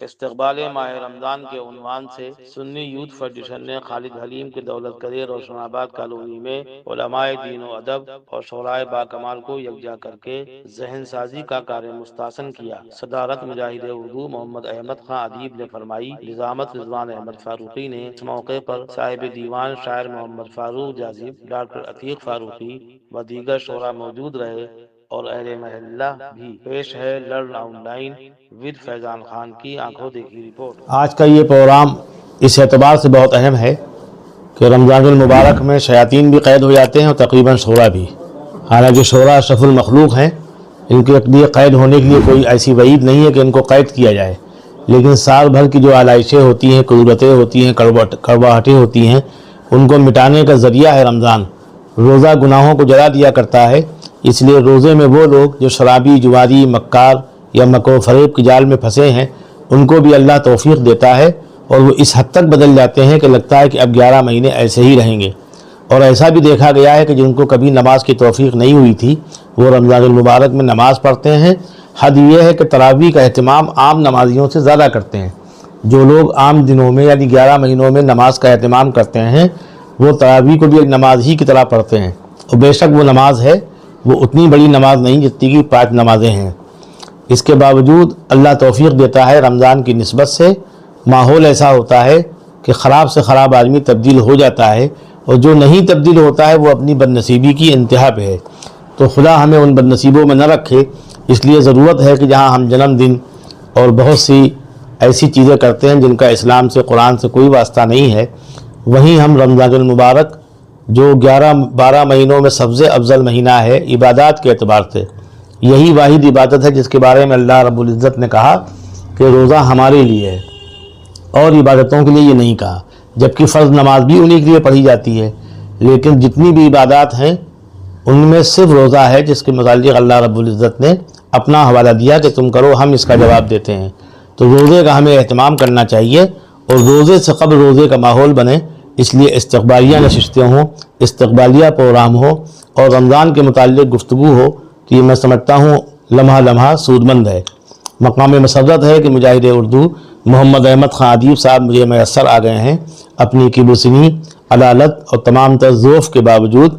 استقبال ماہ رمضان کے عنوان سے سنی یوتھ فیڈریشن نے خالد حلیم کے دولت کرے روشن آباد کالونی میں علماء دین و ادب اور شعراء باکمال کو یکجا کر کے ذہن سازی کا کار مستحسن کیا۔ صدارت مجاہد اردو محمد احمد خان ادیب نے فرمائی۔ نظامت رضوان احمد فاروقی نے۔ اس موقع پر صاحب دیوان شاعر محمد فاروق جاذب، ڈاکٹر عتیق فاروقی و دیگر شعراء موجود رہے اور اہل محلہ بھی۔ پیش ہے لرن آن لائن ود فیضان خان کی آنکھوں دیکھی رپورٹ۔ آج کا یہ پروگرام اس اعتبار سے بہت اہم ہے کہ رمضان المبارک میں شیاطین بھی قید ہو جاتے ہیں اور تقریباً شعراء بھی، حالانکہ شعراء اشرف المخلوق ہیں، ان کے لیے قید ہونے کے لیے کوئی ایسی وعید نہیں ہے کہ ان کو قید کیا جائے، لیکن سال بھر کی جو آلائشیں ہوتی ہیں، قدرتیں ہوتی ہیں، کڑواہٹیں ہوتی ہیں، ان کو مٹانے کا ذریعہ ہے رمضان۔ روزہ گناہوں کو جلا دیا کرتا ہے، اس لیے روزے میں وہ لوگ جو شرابی، جواری، مکار یا مکر و فریب کی جال میں پھنسے ہیں، ان کو بھی اللہ توفیق دیتا ہے اور وہ اس حد تک بدل جاتے ہیں کہ لگتا ہے کہ اب 11 مہینے ایسے ہی رہیں گے۔ اور ایسا بھی دیکھا گیا ہے کہ جن کو کبھی نماز کی توفیق نہیں ہوئی تھی وہ رمضان المبارک میں نماز پڑھتے ہیں۔ حد یہ ہے کہ تراویح کا اہتمام عام نمازیوں سے زیادہ کرتے ہیں۔ جو لوگ عام دنوں میں یعنی 11 مہینوں میں نماز کا اہتمام کرتے ہیں وہ تراویح کو بھی ایک نماز ہی کی طرح پڑھتے ہیں، اور بے شک وہ نماز ہے، وہ اتنی بڑی نماز نہیں جتنی کہ 5 نمازیں ہیں۔ اس کے باوجود اللہ توفیق دیتا ہے، رمضان کی نسبت سے ماحول ایسا ہوتا ہے کہ خراب سے خراب آدمی تبدیل ہو جاتا ہے، اور جو نہیں تبدیل ہوتا ہے وہ اپنی بد نصیبی کی انتہا پہ ہے۔ تو خدا ہمیں ان بد نصیبوں میں نہ رکھے، اس لیے ضرورت ہے کہ جہاں ہم جنم دن اور بہت سی ایسی چیزیں کرتے ہیں جن کا اسلام سے، قرآن سے کوئی واسطہ نہیں ہے، وہیں ہم رمضان المبارک جو 12 مہینوں میں سب سے افضل مہینہ ہے عبادات کے اعتبار سے، یہی واحد عبادت ہے جس کے بارے میں اللہ رب العزت نے کہا کہ روزہ ہمارے لیے ہے، اور عبادتوں کے لیے یہ نہیں کہا، جبکہ فرض نماز بھی انہی کے لیے پڑھی جاتی ہے۔ لیکن جتنی بھی عبادات ہیں ان میں صرف روزہ ہے جس کے متعلق اللہ رب العزت نے اپنا حوالہ دیا کہ تم کرو، ہم اس کا جواب دیتے ہیں۔ تو روزے کا ہمیں اہتمام کرنا چاہیے، اور روزے سے قبل روزے کا ماحول بنے، اس لیے استقبالیہ نشستیں ہوں، استقبالیہ پروگرام ہو اور رمضان کے متعلق گفتگو ہو، تو یہ میں سمجھتا ہوں لمحہ لمحہ سودمند ہے۔ مقام مسرت ہے کہ مجاہد اردو محمد احمد خان ادیب صاحب مجھے میسر آ گئے ہیں، اپنی کبرسنی، عدالت اور تمام تر ذوف کے باوجود۔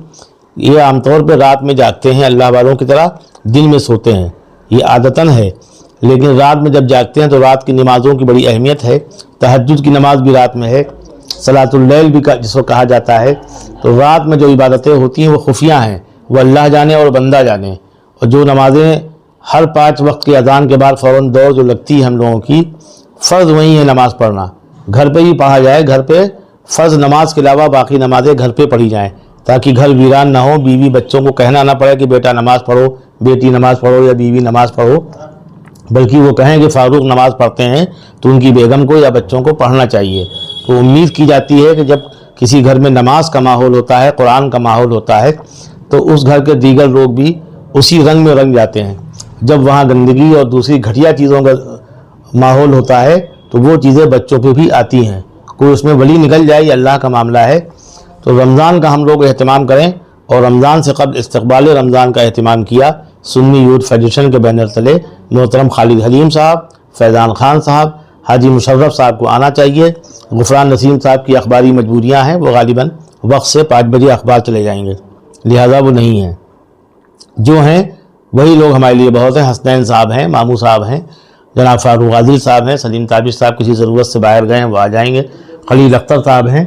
یہ عام طور پہ رات میں جاگتے ہیں اللہ والوں کی طرح، دن میں سوتے ہیں، یہ عادتاً ہے، لیکن رات میں جب جاگتے ہیں تو رات کی نمازوں کی بڑی اہمیت ہے۔ تہجد کی نماز بھی رات میں ہے، صلاۃ اللیل بھی جس کو کہا جاتا ہے۔ تو رات میں جو عبادتیں ہوتی ہیں وہ خفیہ ہیں، وہ اللہ جانے اور بندہ جانے۔ اور جو نمازیں ہر 5 وقت کی اذان کے بعد فوراً دوڑ جو لگتی ہے ہم لوگوں کی، فرض وہی ہے نماز پڑھنا، گھر پہ ہی پڑھا جائے، گھر پہ فرض نماز کے علاوہ باقی نمازیں گھر پہ پڑھی جائیں، تاکہ گھر ویران نہ ہو، بیوی بچوں کو کہنا نہ پڑے کہ بیٹا نماز پڑھو، بیٹی نماز پڑھو یا بیوی نماز پڑھو، بلکہ وہ کہیں کہ فاروق نماز پڑھتے ہیں تو ان کی بیگم کو یا بچوں کو پڑھنا چاہیے۔ تو امید کی جاتی ہے کہ جب کسی گھر میں نماز کا ماحول ہوتا ہے، قرآن کا ماحول ہوتا ہے، تو اس گھر کے دیگر لوگ بھی اسی رنگ میں رنگ جاتے ہیں۔ جب وہاں گندگی اور دوسری گھٹیا چیزوں کا ماحول ہوتا ہے تو وہ چیزیں بچوں پہ بھی آتی ہیں، کوئی اس میں ولی نکل جائے یہ اللہ کا معاملہ ہے۔ تو رمضان کا ہم لوگ اہتمام کریں، اور رمضان سے قبل استقبال رمضان کا اہتمام کیا سنی یوتھ فیڈریشن کے بینر تلے۔ محترم خالد حلیم صاحب، فیضان خان صاحب، حاجی مشرف صاحب کو آنا چاہیے۔ غفران نسیم صاحب کی اخباری مجبوریاں ہیں، وہ غالباً وقت سے 5 بجے اخبار چلے جائیں گے، لہذا وہ نہیں ہیں۔ جو ہیں وہی لوگ ہمارے لیے بہت ہیں، حسنین صاحب ہیں، مامو صاحب ہیں، جناب فاروق عادل صاحب ہیں، سلیم تابش صاحب کسی ضرورت سے باہر گئے ہیں وہ آ جائیں گے، خلیل اختر صاحب ہیں،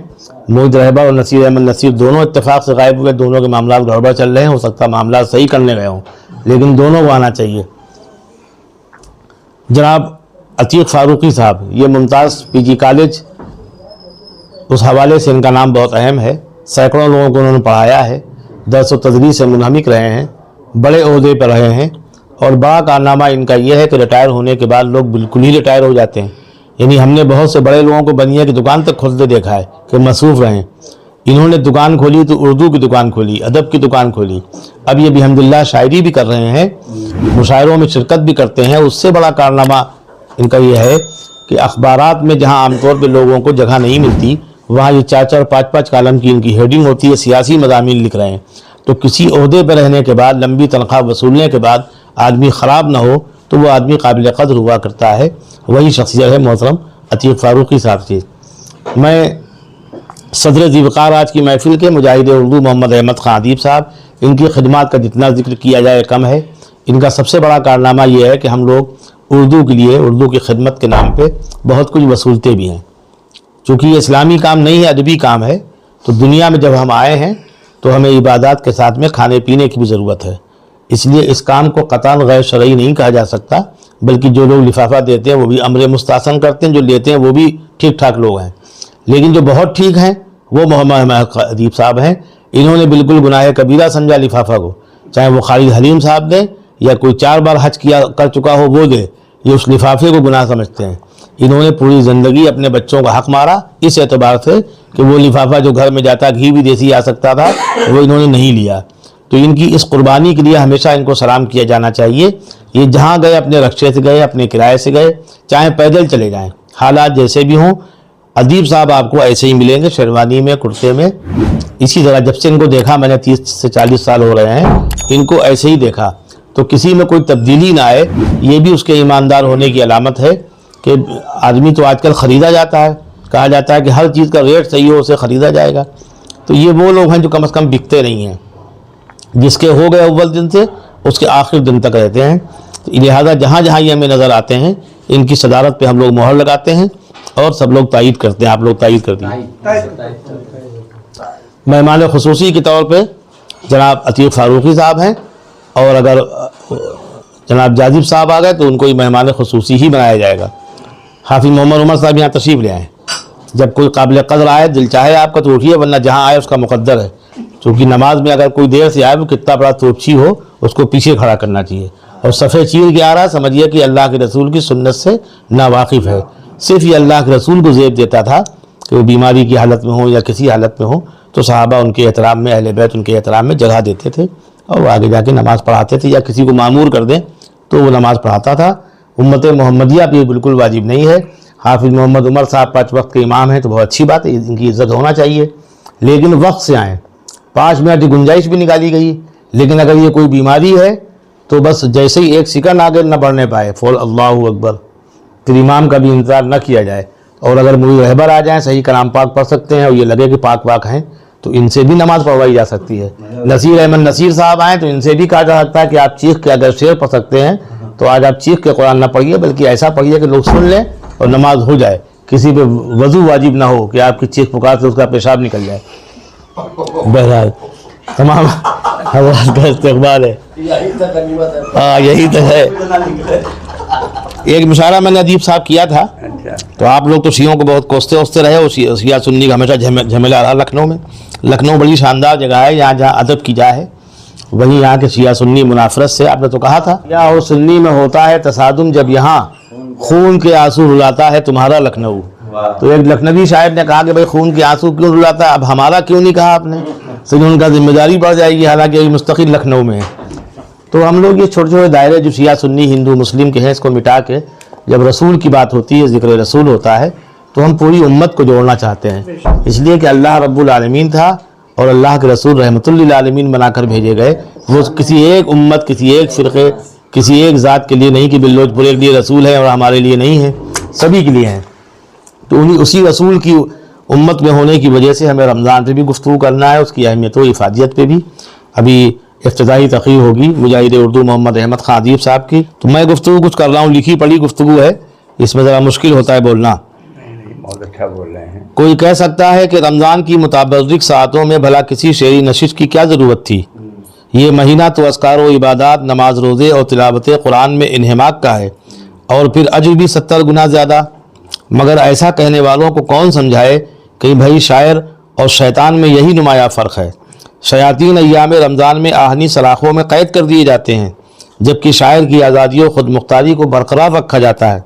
موحد رہبہ اور نصیر احمد نصیر دونوں اتفاق سے غائب ہوئے، دونوں کے معاملات گڑبڑ چل رہے ہیں، ہو سکتا ہے معاملات صحیح کرنے گئے ہوں، لیکن دونوں کو آنا چاہیے۔ جناب عتیق فاروقی صاحب، یہ ممتاز پی جی کالج، اس حوالے سے ان کا نام بہت اہم ہے، سینکڑوں لوگوں کو انہوں نے پڑھایا ہے، درس و تدریس سے منہمک رہے ہیں، بڑے عہدے پر رہے ہیں، اور بڑا کارنامہ ان کا یہ ہے کہ ریٹائر ہونے کے بعد لوگ بالکل ہی ریٹائر ہو جاتے ہیں۔ یعنی ہم نے بہت سے بڑے لوگوں کو بنیا کی دکان تک کھولتے دیکھا ہے کہ مصروف رہیں، انہوں نے دکان کھولی تو اردو کی دکان کھولی، ادب کی دکان کھولی، اب یہ بحمداللہ شاعری بھی کر رہے ہیں، مشاعروں میں شرکت بھی کرتے ہیں۔ اس سے بڑا کارنامہ ان کا یہ ہے کہ اخبارات میں جہاں عام طور پہ لوگوں کو جگہ نہیں ملتی، وہاں یہ 4-4 5-5 کالم کی ان کی ہیڈنگ ہوتی ہے، سیاسی مضامین لکھ رہے ہیں۔ تو کسی عہدے پہ رہنے کے بعد، لمبی تنخواہ وصولنے کے بعد آدمی خراب نہ ہو تو وہ آدمی قابل قدر ہوا کرتا ہے. وہی شخصیت ہے محترم عتیق فاروقی صاحب کی. میں صدر ذیوقار آج کی محفل کے مجاہد اردو محمد احمد خان ادیب صاحب، ان کی خدمات کا جتنا ذکر کیا جائے کم ہے. ان کا سب سے بڑا کارنامہ یہ ہے کہ ہم لوگ اردو کے لیے، اردو کی خدمت کے نام پہ بہت کچھ وصولتے بھی ہیں. چونکہ یہ اسلامی کام نہیں ہے، ادبی کام ہے، تو دنیا میں جب ہم آئے ہیں تو ہمیں عبادات کے ساتھ میں کھانے پینے کی بھی ضرورت ہے. اس لیے اس کام کو قطعاً غیر شرعی نہیں کہا جا سکتا، بلکہ جو لوگ لفافہ دیتے ہیں وہ بھی امر مستحسن کرتے ہیں، جو لیتے ہیں وہ بھی ٹھیک ٹھاک لوگ ہیں. لیکن جو بہت ٹھیک ہیں وہ محمد احمد ادیب صاحب ہیں. انہوں نے بالکل گناہ کبیرہ سمجھا لفافہ کو، چاہے وہ خالد حلیم صاحب دیں یا کوئی 4 بار حج کر چکا ہو وہ دے، یہ اس لفافے کو گناہ سمجھتے ہیں. انہوں نے پوری زندگی اپنے بچوں کا حق مارا اس اعتبار سے کہ وہ لفافہ جو گھر میں جاتا گھی بھی دیسی آ سکتا تھا وہ انہوں نے نہیں لیا. تو ان کی اس قربانی کے لیے ہمیشہ ان کو سلام کیا جانا چاہیے. یہ جہاں گئے اپنے رکشے سے گئے، اپنے کرائے سے گئے، چاہے پیدل چلے جائیں، حالات جیسے بھی ہوں. ادیب صاحب آپ کو ایسے ہی ملیں گے، شیروانی میں، کرتے میں. اسی طرح جب سے ان کو دیکھا، میں نے 30 سے 40 سال ہو رہے ہیں ان کو ایسے ہی دیکھا، تو کسی میں کوئی تبدیلی نہ آئے. یہ بھی اس کے ایماندار ہونے کی علامت ہے کہ آدمی تو آج کل خریدا جاتا ہے، کہا جاتا ہے کہ ہر چیز کا ریٹ صحیح ہو اسے خریدا جائے گا. تو یہ وہ لوگ ہیں جو کم از کم بکتے نہیں ہیں، جس کے ہو گئے اول دن سے اس کے آخر دن تک رہتے ہیں. لہذا جہاں جہاں یہ ہمیں نظر آتے ہیں ان کی صدارت پہ ہم لوگ مہر لگاتے ہیں اور سب لوگ تائید کرتے ہیں. آپ لوگ تائید کرتے ہیں. مہمان خصوصی کے طور پہ جناب عتیق فاروقی صاحب ہیں، اور اگر جناب جاذب صاحب آ گئے تو ان کو ہی مہمان خصوصی ہی بنایا جائے گا. حافظ محمد عمر صاحب یہاں تشریف لے آئیں. جب کوئی قابل قدر آئے، دل چاہے آپ کا تو اٹھیے، ورنہ جہاں آئے اس کا مقدر ہے. چونکہ نماز میں اگر کوئی دیر سے آئے تو کتنا بڑا توپچی ہو اس کو پیچھے کھڑا کرنا چاہیے. اور صفحے چیر کے آ رہا سمجھیے کہ اللہ کے رسول کی سنت سے ناواقف ہے. صرف یہ اللہ کے رسول کو زیب دیتا تھا کہ وہ بیماری کی حالت میں ہو یا کسی حالت میں ہو تو صحابہ ان کے احترام میں، اہل بیت ان کے احترام میں جگہ دیتے تھے اور وہ آگے جا کے نماز پڑھاتے تھے، یا کسی کو معمور کر دیں تو وہ نماز پڑھاتا تھا. امت محمدیہ پہ یہ بالکل واجب نہیں ہے. حافظ محمد عمر صاحب 5 وقت کے امام ہیں تو بہت اچھی بات ہے، ان کی عزت ہونا چاہیے، لیکن وقت سے آئیں. 5 منٹ کی گنجائش بھی نکالی گئی، لیکن اگر یہ کوئی بیماری ہے تو بس جیسے ہی 1 سیکنڈ آگے نہ بڑھنے پائے فور اللہ اکبر، پھر امام کا بھی انتظار نہ کیا جائے. اور اگر مریض رہبر آ جائیں صحیح کلام پاک پڑھ سکتے ہیں اور یہ لگے کہ پاک ہیں تو ان سے بھی نماز پڑھوائی جا سکتی ہے. نصیر احمد نصیر صاحب آئیں تو ان سے بھی کہا جا سکتا ہے کہ آپ چیخ کے اگر شعر پڑھ سکتے ہیں تو آج آپ چیخ کے قرآن نہ پڑھیے، بلکہ ایسا پڑھیے کہ لوگ سن لیں اور نماز ہو جائے. کسی پہ وضو واجب نہ ہو کہ آپ کی چیخ پکار سے اس کا پیشاب نکل جائے. بہرحال تمام حضرات کا استقبال ہے. ہاں یہی تو ہے. ایک مشاعرہ میں نے ادیب صاحب کیا تھا تو آپ لوگ تو شیعوں کو بہت کوستے رہے ہو. شیعہ سنی کا ہمیشہ جھمیلا رہا لکھنؤ میں. لکھنؤ بڑی شاندار جگہ ہے، یہاں جہاں ادب کی جا ہے وہیں یہاں کے شیعہ سنی منافرت سے، آپ نے تو کہا تھا شیعہ اور سنی میں ہوتا ہے تصادم، جب یہاں خون کے آنسو رلاتا ہے تمہارا لکھنؤ. تو ایک لکھنوی شاعر نے کہا کہ بھائی خون کے آنسو کیوں رلاتا ہے، اب ہمارا کیوں نہیں کہا آپ نے، تو ان کا ذمہ داری بڑھ جائے گی، حالانکہ ابھی مستقل لکھنؤ میں ہے. تو ہم لوگ یہ چھوٹے چھوٹے دائرے جو شیعہ سنی ہندو مسلم کے ہیں اس کو مٹا کے جب رسول کی بات ہوتی ہے، ذکر رسول ہوتا ہے تو ہم پوری امت کو جوڑنا چاہتے ہیں. اس لیے کہ اللہ رب العالمین تھا اور اللہ کے رسول رحمۃ للعالمین بنا کر بھیجے گئے. وہ کسی ایک امت، کسی ایک فرقے، کسی ایک ذات کے لیے نہیں کہ بلوچ پورے کے لیے رسول ہے اور ہمارے لیے نہیں ہے، سبھی کے لیے ہیں. تو اسی رسول کی امت میں ہونے کی وجہ سے ہمیں رمضان پہ بھی گفتگو کرنا ہے، اس کی اہمیت و افادیت پہ بھی. ابھی افتتاحی تقریر ہوگی مجاہد اردو محمد احمد خان ادیب صاحب کی. تو میں گفتگو کچھ کر رہا ہوں، لکھی پڑھی گفتگو ہے، اس میں ذرا مشکل ہوتا ہے بولنا. بہت اچھا بول رہے ہیں. کوئی کہہ سکتا ہے کہ رمضان کی متبرک ساعتوں میں بھلا کسی شعری نشست کی کیا ضرورت تھی؟ یہ مہینہ تو اذکار و عبادات، نماز روزے اور تلاوت قرآن میں انہماک کا ہے، اور پھر اجر بھی 70 گنا زیادہ. مگر ایسا کہنے والوں کو کون سمجھائے کہ بھائی شاعر اور شیطان میں یہی نمایاں فرق ہے. شیاطین ایام رمضان میں آہنی سلاخوں میں قید کر دیے جاتے ہیں، جبکہ شاعر کی آزادی و خود مختاری کو برقرار رکھا جاتا ہے.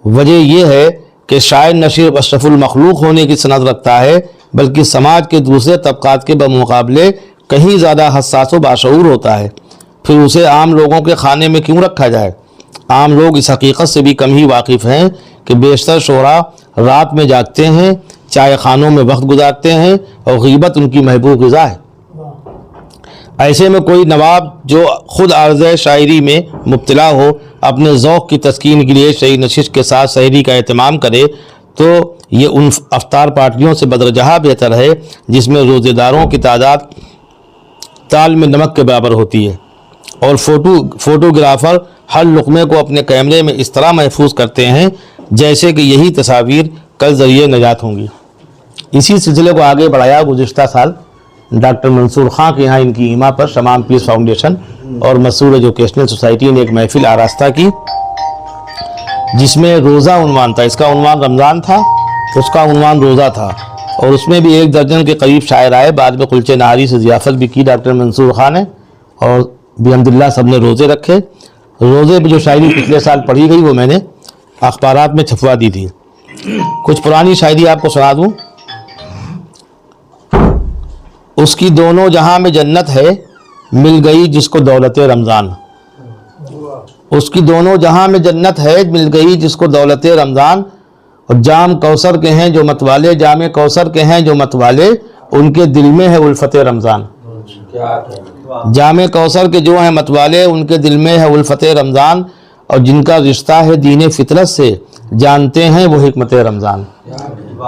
وجہ یہ ہے کہ شاعر نہ صرف اشرف المخلوق ہونے کی سند رکھتا ہے بلکہ سماج کے دوسرے طبقات کے بمقابلے کہیں زیادہ حساس و باشعور ہوتا ہے. پھر اسے عام لوگوں کے خانے میں کیوں رکھا جائے؟ عام لوگ اس حقیقت سے بھی کم ہی واقف ہیں کہ بیشتر شعراء رات میں جاگتے ہیں، چائے خانوں میں وقت گزارتے ہیں اور غیبت ان کی محبوب غذا ہے. ایسے میں کوئی نواب جو خود عرض شاعری میں مبتلا ہو اپنے ذوق کی تسکین کے لیے شعری نشست کے ساتھ سحری کا اہتمام کرے تو یہ ان افطار پارٹیوں سے بدرجہ بہتر ہے جس میں روزے داروں کی تعداد تال میں نمک کے برابر ہوتی ہے، اور فوٹوگرافر ہر لقمے کو اپنے کیمرے میں اس طرح محفوظ کرتے ہیں جیسے کہ یہی تصاویر کل ذریعہ نجات ہوں گی۔ اسی سلسلے کو آگے بڑھایا گزشتہ سال ڈاکٹر منصور خان کے یہاں ان کی ایما پر شمام پیس فاؤنڈیشن اور مسعود ایجوکیشنل سوسائٹی نے ایک محفل آراستہ کی جس میں روزہ عنوان تھا۔ اس کا عنوان رمضان تھا، اس کا عنوان روزہ تھا، اور اس میں بھی 1 درجن کے قریب شاعر آئے۔ بعد میں کلچے نہاری سے ضیافت بھی کی ڈاکٹر منصور خان نے، اور بحمداللہ سب نے روزے رکھے۔ روزے پہ جو شاعری پچھلے سال پڑھی گئی وہ میں نے اخبارات میں چھپوا دی تھی۔ کچھ پرانی شاعری آپ کو سنا دوں۔ اس کی دونوں جہاں میں جنت ہے مل گئی جس کو دولت رمضان، اس کی دونوں جہاں میں جنت ہے مل گئی جس کو دولت رمضان، اور جام کوثر کے ہیں جو متوالے، جام کوثر کے ہیں جو متوالے، ان کے دل میں ہے الفت رمضان۔ جام کوثر کے جو ہیں متوالے ان کے دل میں ہے الفت رمضان، اور جن کا رشتہ ہے دین فطرت سے جانتے ہیں وہ حکمت رمضان۔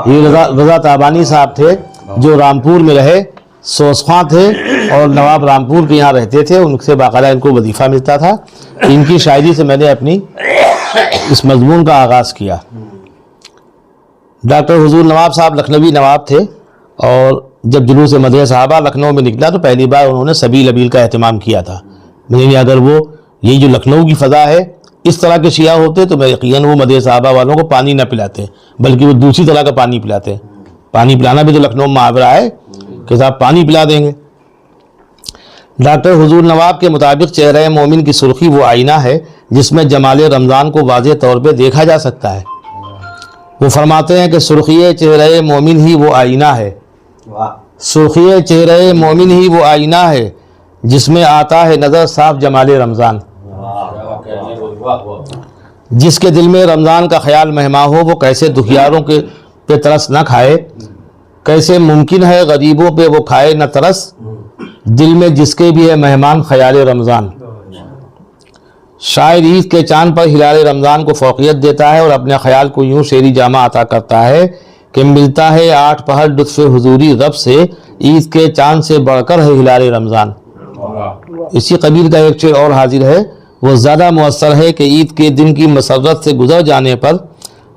یہ رضا تابانی صاحب تھے جو رامپور میں رہے، سوسخواں تھے اور نواب رامپور کے یہاں رہتے تھے، ان سے باقاعدہ ان کو وظیفہ ملتا تھا۔ ان کی شاعری سے میں نے اپنی اس مضمون کا آغاز کیا۔ ڈاکٹر حضور نواب صاحب لکھنوی نواب تھے، اور جب جلوس مدح صحابہ لکھنؤ میں نکلا تو پہلی بار انہوں نے سبیل ابیل کا اہتمام کیا تھا۔ یعنی اگر وہ یہی جو لکھنؤ کی فضا ہے اس طرح کے شیعہ ہوتے تو میں یقیناً وہ مدح صحابہ والوں کو پانی نہ پلاتے، بلکہ وہ دوسری طرح کا پانی پلاتے۔ پانی پلانا بھی تو لکھنؤ میں محاورہ ہے کہ صاحب پانی پلا دیں گے۔ ڈاکٹر حضور نواب کے مطابق چہرہ مومن کی سرخی وہ آئینہ ہے جس میں جمال رمضان کو واضح طور پہ دیکھا جا سکتا ہے۔ وہ فرماتے ہیں کہ سرخی چہرہ مومن ہی وہ آئینہ ہے، سرخی چہرہ مومن ہی وہ آئینہ ہے جس میں آتا ہے نظر صاف جمال رمضان۔ جس کے دل میں رمضان کا خیال مہما ہو وہ کیسے دکھیاروں کے پہ ترس نہ کھائے، کیسے ممکن ہے غریبوں پہ وہ کھائے نہ ترس، دل میں جس کے بھی ہے مہمان خیال رمضان۔ شاعر عید کے چاند پر ہلال رمضان کو فوقیت دیتا ہے اور اپنے خیال کو یوں شعری جامہ عطا کرتا ہے کہ ملتا ہے 8 پہر لطف حضوری رب سے، عید کے چاند سے بڑھ کر ہے ہلال رمضان۔ اسی قبیل کا ایک شعر اور حاضر ہے، وہ زیادہ مؤثر ہے کہ عید کے دن کی مسرت سے گزر جانے پر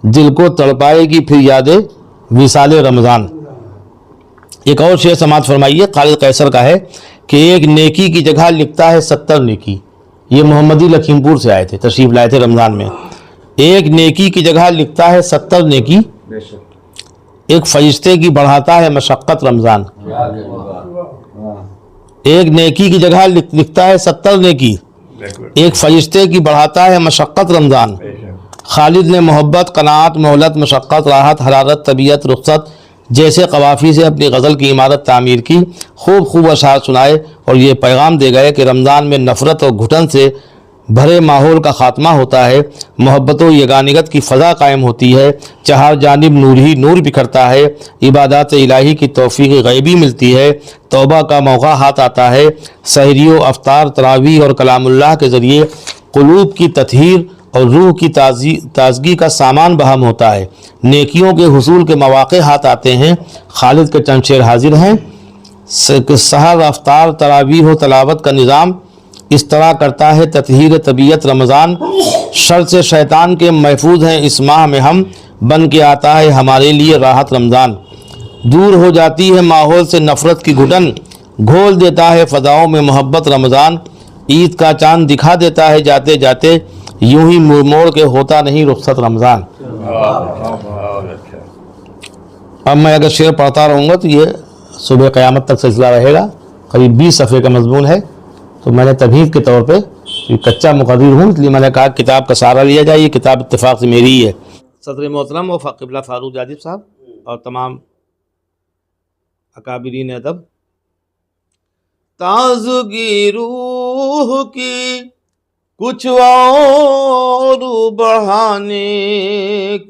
دل کو تڑپائے گی پھر یاد وصال رمضان۔ ایک اور شعر سماعت فرمائیے، خالد قیصر کا ہے کہ ایک نیکی کی جگہ لکھتا ہے 70 نیکی۔ یہ محمدی لکھیم پور سے آئے تھے، تشریف لائے تھے رمضان میں۔ ایک نیکی کی جگہ لکھتا ہے 70 نیکی، ایک فرشتے کی بڑھاتا ہے مشقت رمضان۔ ایک نیکی کی جگہ لکھتا ہے 70 نیکی، ایک فرشتے کی بڑھاتا ہے مشقت رمضان۔ خالد نے محبت، قناعت، مہلت، مشقت، راحت، حرارت، طبیعت، رخصت جیسے قوافی سے اپنی غزل کی عمارت تعمیر کی، خوب اشعار سنائے اور یہ پیغام دے گئے کہ رمضان میں نفرت اور گھٹن سے بھرے ماحول کا خاتمہ ہوتا ہے، محبت و یگانگت کی فضا قائم ہوتی ہے، چہار جانب نور ہی نور بکھرتا ہے، عبادات الہی کی توفیق غیبی ملتی ہے، توبہ کا موقع ہاتھ آتا ہے، سحری و افطار، تراویح اور کلام اللہ کے ذریعے قلوب کی تطہیر اور روح کی تازگی کا سامان بہم ہوتا ہے، نیکیوں کے حصول کے مواقع ہاتھ آتے ہیں۔ خالد کے چند شعر حاضر ہیں کہ سحر، افطار، تراویح و تلاوت کا نظام اس طرح کرتا ہے تطہیر طبیعت رمضان، شر سے شیطان کے محفوظ ہیں اس ماہ میں ہم، بن کے آتا ہے ہمارے لیے راحت رمضان۔ دور ہو جاتی ہے ماحول سے نفرت کی گھٹن، گھول دیتا ہے فضاؤں میں محبت رمضان، عید کا چاند دکھا دیتا ہے جاتے جاتے، یوں ہی موڑ موڑ کے ہوتا نہیں رخصت رمضان۔ اب میں اگر شعر پڑھتا رہوں گا تو یہ صبح قیامت تک سلسلہ رہے گا، قریب 20 صفحے کا مضمون ہے، تو میں نے تمہید کے طور پہ کچا مقرر ہوں، اس لیے میں نے کہا کتاب کا سہارا لیا جائے، یہ کتاب اتفاق سے میری ہی ہے۔ صدر محترم و قبلہ فاروق جاجب صاحب اور تمام اکابرین ادب، تازگی روح کی کچھ اور بڑھانے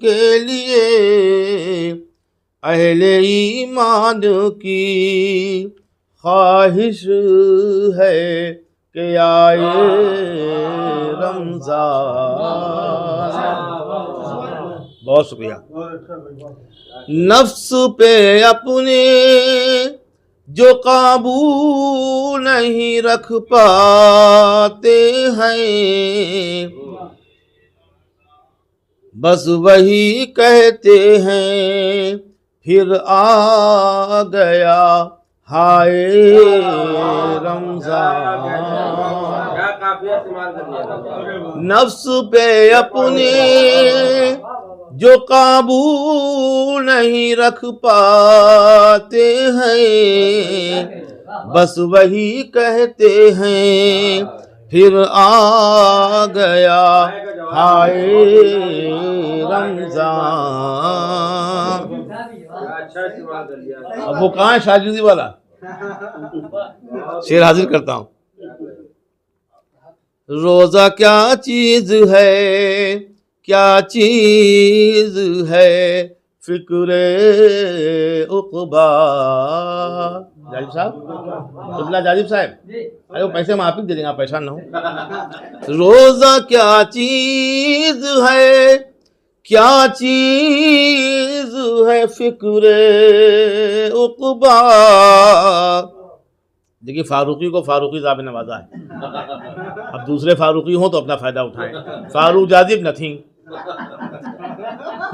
کے لیے اہل ایمان کی خواہش ہے کہ آئے رمضان. بہت شکریہ. نفس پہ اپنے جو قابو نہیں رکھ پاتے ہیں، بس وہی کہتے ہیں پھر آ گیا ہائے رمضان. نفس پہ اپنے جو قابو نہیں رکھ پاتے ہیں، بس وہی کہتے ہیں پھر آ گیا ہائے رمضان. اب وہ کہاں ہے شاگردی والا؟ شعر حاضر کرتا ہوں. روزہ کیا چیز ہے، کیا چیز ہے فکر عقبا. جاجب صاحب، قبلہ جاجب صاحب، ارے وہ پیسے ہم آپ ہی دے دیں گے، آپ پریشان نہ ہو. روزہ کیا چیز ہے، کیا چیز ہے فکر عقبا. دیکھیے فاروقی کو فاروقی صاحب نے نوازا ہے. اب دوسرے فاروقی ہوں تو اپنا فائدہ اٹھائیں. فاروق جاذب نتھنگ.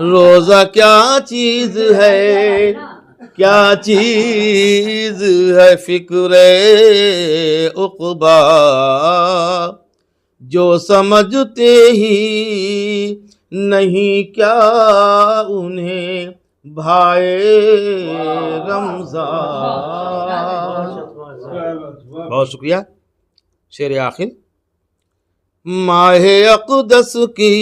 روزہ کیا چیز ہے، کیا چیز ہے فکر عقبا. جو سمجھتے ہی نہیں کیا انہیں بھائے رمضان. بہت شکریہ. شعر آخر. ماہ اقدس کی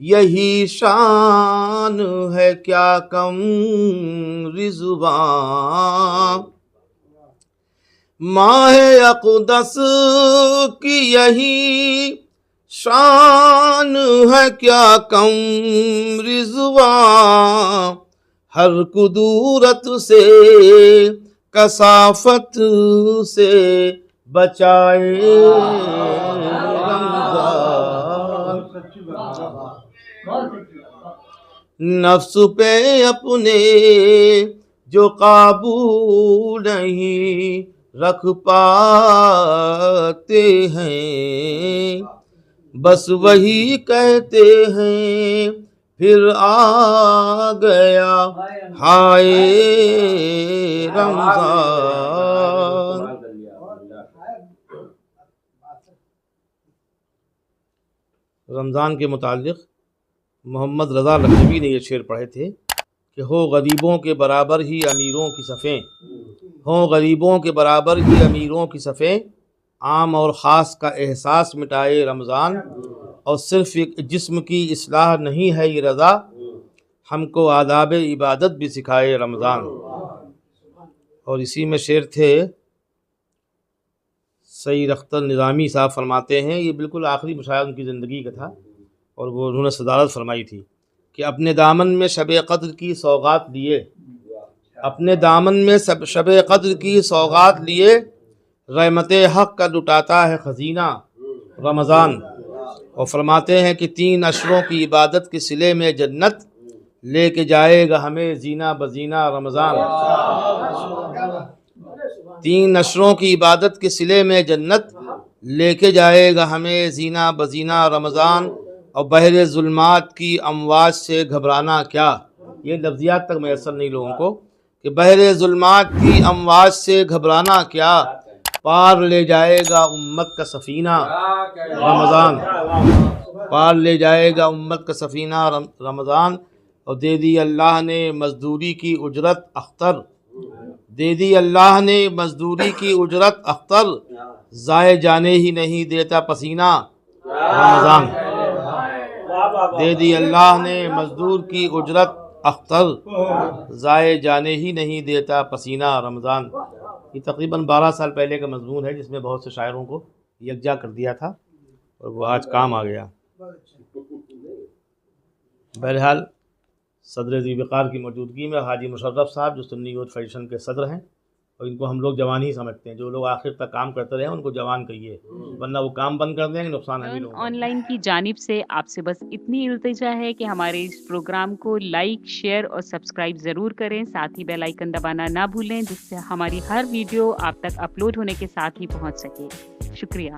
یہی شان ہے کیا کم رضوان. ماہ اقدس کی یہی شان ہے کیا کم رضوان. ہر قدورت سے کثافت سے بچائے رمضان. نفس پہ اپنے جو قابو نہیں رکھ پاتے ہیں، بس وہی کہتے ہیں پھر آ گیا ہائے رمضان. رمضان کے متعلق محمد رضا لکھنوی نے یہ شعر پڑھے تھے کہ ہو غریبوں کے برابر ہی امیروں کی صفیں، ہوں غریبوں کے برابر ہی امیروں کی صفیں، عام اور خاص کا احساس مٹائے رمضان. اور صرف ایک جسم کی اصلاح نہیں ہے یہ رضا، ہم کو آداب عبادت بھی سکھائے رمضان. اور اسی میں شعر تھے سید اختر نظامی صاحب فرماتے ہیں، یہ بالکل آخری مشاہدہ ان کی زندگی کا تھا اور وہ انہوں نے صدارت فرمائی تھی کہ اپنے دامن میں شب قدر کی سوغات لیے، اپنے دامن میں شب قدر کی سوغات لیے، رحمت حق کا لٹاتا ہے خزینہ رمضان. اور فرماتے ہیں کہ 3 اشروں کی عبادت کے صلے میں جنت لے کے جائے گا ہمیں زینہ بزینہ رمضان. 3 اشروں کی عبادت کے صلے میں جنت لے کے جائے گا ہمیں زینہ بزینہ رمضان. اور بحر ظلمات کی امواج سے گھبرانا کیا، یہ لفظیات تک میسر نہیں لوگوں کو، کہ بحر ظلمات کی امواج سے گھبرانا کیا، پار لے جائے گا امت کا سفینہ رمضان. پار لے جائے گا امت کا سفینہ رمضان. اور دے دی اللہ نے مزدوری کی اجرت اختر، دے دی اللہ نے مزدوری کی اجرت اختر، ضائع جانے ہی نہیں دیتا پسینہ رمضان. دے دی اللہ نے مزدور کی اجرت اختر، ضائع جانے ہی نہیں دیتا پسینہ رمضان. یہ تقریباً 12 سال پہلے کا مضمون ہے جس میں بہت سے شاعروں کو یکجا کر دیا تھا اور وہ آج کام آ گیا. بہرحال صدر ذی وقار کی موجودگی میں حاجی مشرف صاحب جو سنی یوتھ فیڈریشن کے صدر ہیں، اور ان کو ہم لوگ جوان ہی سمجھتے ہیں. جو لوگ آخر تک کام کرتے رہے ہیں ان کو جوان کہیے, ورنہ وہ کام بند کر دیں گے, نقصان ہم ہی لوگوں کا. آن لائن کی جانب سے آپ سے بس اتنی التجا ہے کہ ہمارے اس پروگرام کو لائک، شیئر اور سبسکرائب ضرور کریں. ساتھ ہی بیل آئیکن دبانا نہ بھولیں جس سے ہماری ہر ویڈیو آپ تک اپلوڈ ہونے کے ساتھ ہی پہنچ سکے. شکریہ.